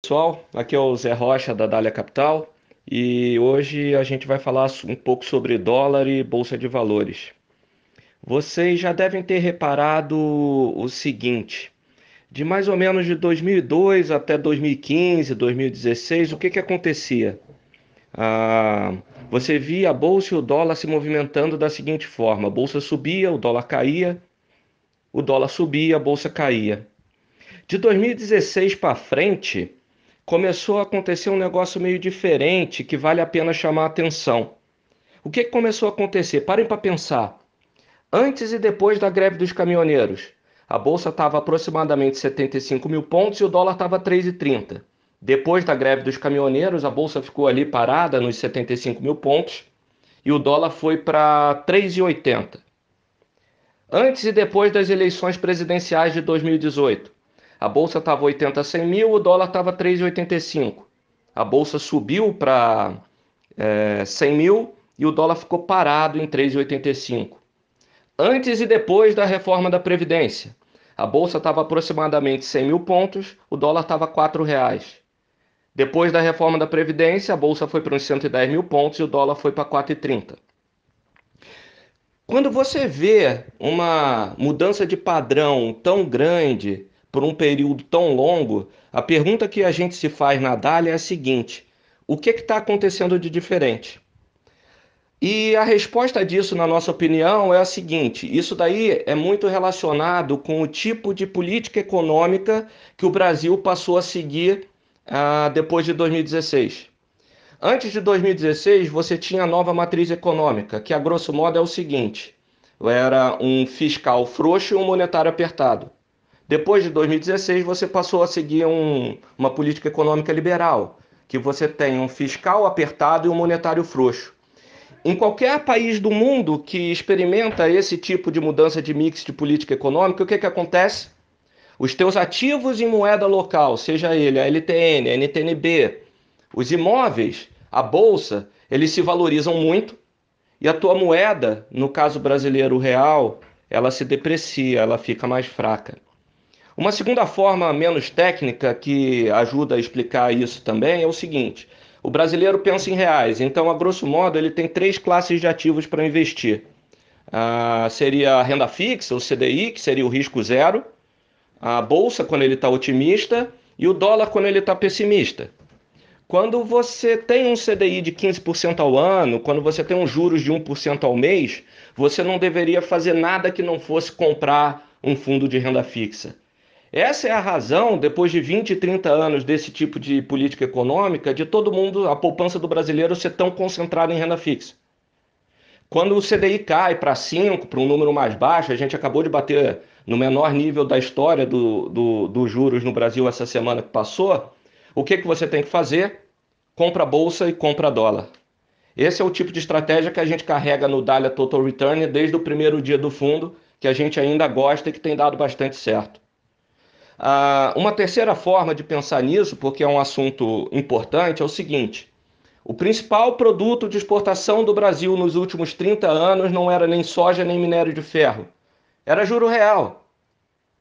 Pessoal, aqui é o Zé Rocha da Dália Capital e hoje a gente vai falar um pouco sobre dólar e bolsa de valores. Vocês já devem ter reparado o seguinte: de mais ou menos de 2002 até 2015, 2016, o que que acontecia? Ah, Você via a bolsa e o dólar se movimentando da seguinte forma: a bolsa subia, o dólar caía, o dólar subia, a bolsa caía. De 2016 para frente, começou a acontecer um negócio meio diferente que vale a pena chamar a atenção. O que começou a acontecer? Parem para pensar. Antes e depois da greve dos caminhoneiros, a bolsa estava aproximadamente 75 mil pontos e o dólar estava 3,30. Depois da greve dos caminhoneiros, a bolsa ficou ali parada nos 75 mil pontos e o dólar foi para 3,80. Antes e depois das eleições presidenciais de 2018, a bolsa estava 80 a 100 mil, o dólar estava 3,85. A bolsa subiu para 100 mil e o dólar ficou parado em 3,85. Antes e depois da reforma da Previdência, a bolsa estava aproximadamente 100 mil pontos, o dólar estava R$ 4. Depois da reforma da Previdência, a bolsa foi para uns 110 mil pontos e o dólar foi para 4,30. Quando você vê uma mudança de padrão tão grande por um período tão longo, a pergunta que a gente se faz na Dália é a seguinte: o que está acontecendo de diferente? E a resposta disso, na nossa opinião, é a seguinte: isso daí é muito relacionado com o tipo de política econômica que o Brasil passou a seguir depois de 2016. Antes de 2016, você tinha a nova matriz econômica, que a grosso modo é o seguinte: era um fiscal frouxo e um monetário apertado. Depois de 2016, você passou a seguir uma política econômica liberal, que você tem um fiscal apertado e um monetário frouxo. Em qualquer país do mundo que experimenta esse tipo de mudança de mix de política econômica, o que acontece? Os teus ativos em moeda local, seja ele a LTN, a NTNB, os imóveis, a bolsa, eles se valorizam muito e a tua moeda, no caso brasileiro o real, ela se deprecia, ela fica mais fraca. Uma segunda forma menos técnica que ajuda a explicar isso também é o seguinte: o brasileiro pensa em reais, então, a grosso modo, ele tem três classes de ativos para investir. Seria a renda fixa, o CDI, que seria o risco zero, a bolsa quando ele está otimista e o dólar quando ele está pessimista. Quando você tem um CDI de 15% ao ano, quando você tem uns juros de 1% ao mês, você não deveria fazer nada que não fosse comprar um fundo de renda fixa. Essa é a razão, depois de 20, 30 anos desse tipo de política econômica, de todo mundo, a poupança do brasileiro ser tão concentrada em renda fixa. Quando o CDI cai para 5, para um número mais baixo, a gente acabou de bater no menor nível da história dos juros no Brasil essa semana que passou, o que você tem que fazer? Compra bolsa e compra dólar. Esse é o tipo de estratégia que a gente carrega no Dália Total Return desde o primeiro dia do fundo, que a gente ainda gosta e que tem dado bastante certo. Uma terceira forma de pensar nisso, porque é um assunto importante, é o seguinte: o principal produto de exportação do Brasil nos últimos 30 anos não era nem soja nem minério de ferro, era juro real.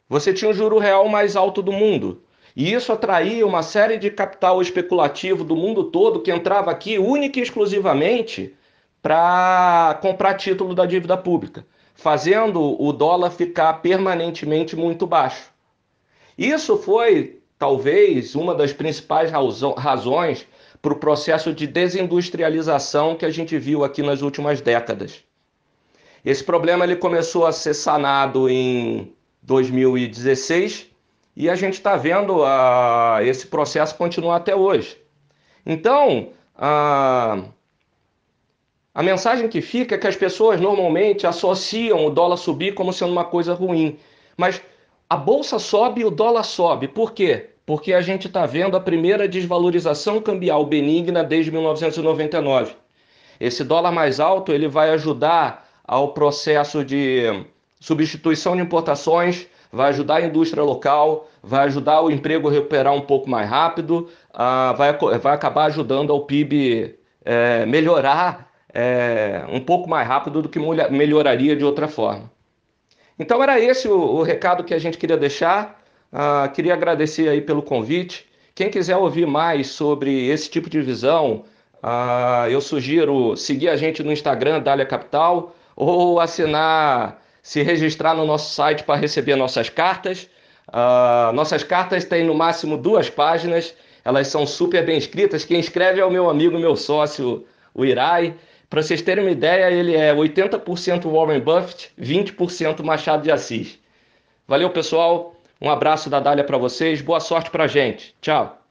Você tinha o juro real mais alto do mundo. E isso atraía uma série de capital especulativo do mundo todo que entrava aqui única e exclusivamente para comprar título da dívida pública, fazendo o dólar ficar permanentemente muito baixo. Isso foi, talvez, uma das principais razões para o processo de desindustrialização que a gente viu aqui nas últimas décadas. Esse problema ele começou a ser sanado em 2016 e a gente está vendo esse processo continuar até hoje. Então, a mensagem que fica é que as pessoas normalmente associam o dólar subir como sendo uma coisa ruim. Mas a bolsa sobe e o dólar sobe. Por quê? Porque a gente está vendo a primeira desvalorização cambial benigna desde 1999. Esse dólar mais alto ele vai ajudar ao processo de substituição de importações, vai ajudar a indústria local, vai ajudar o emprego a recuperar um pouco mais rápido, vai acabar ajudando ao PIB melhorar um pouco mais rápido do que melhoraria de outra forma. Então era esse o recado que a gente queria deixar. Queria agradecer aí pelo convite. Quem quiser ouvir mais sobre esse tipo de visão, eu sugiro seguir a gente no Instagram, Dália Capital, ou assinar, se registrar no nosso site para receber nossas cartas. Nossas cartas têm no máximo 2 páginas, elas são super bem escritas. Quem escreve é o meu amigo, meu sócio, o Irai. Para vocês terem uma ideia, ele é 80% Warren Buffett, 20% Machado de Assis. Valeu, pessoal. Um abraço da Dália para vocês. Boa sorte para a gente. Tchau.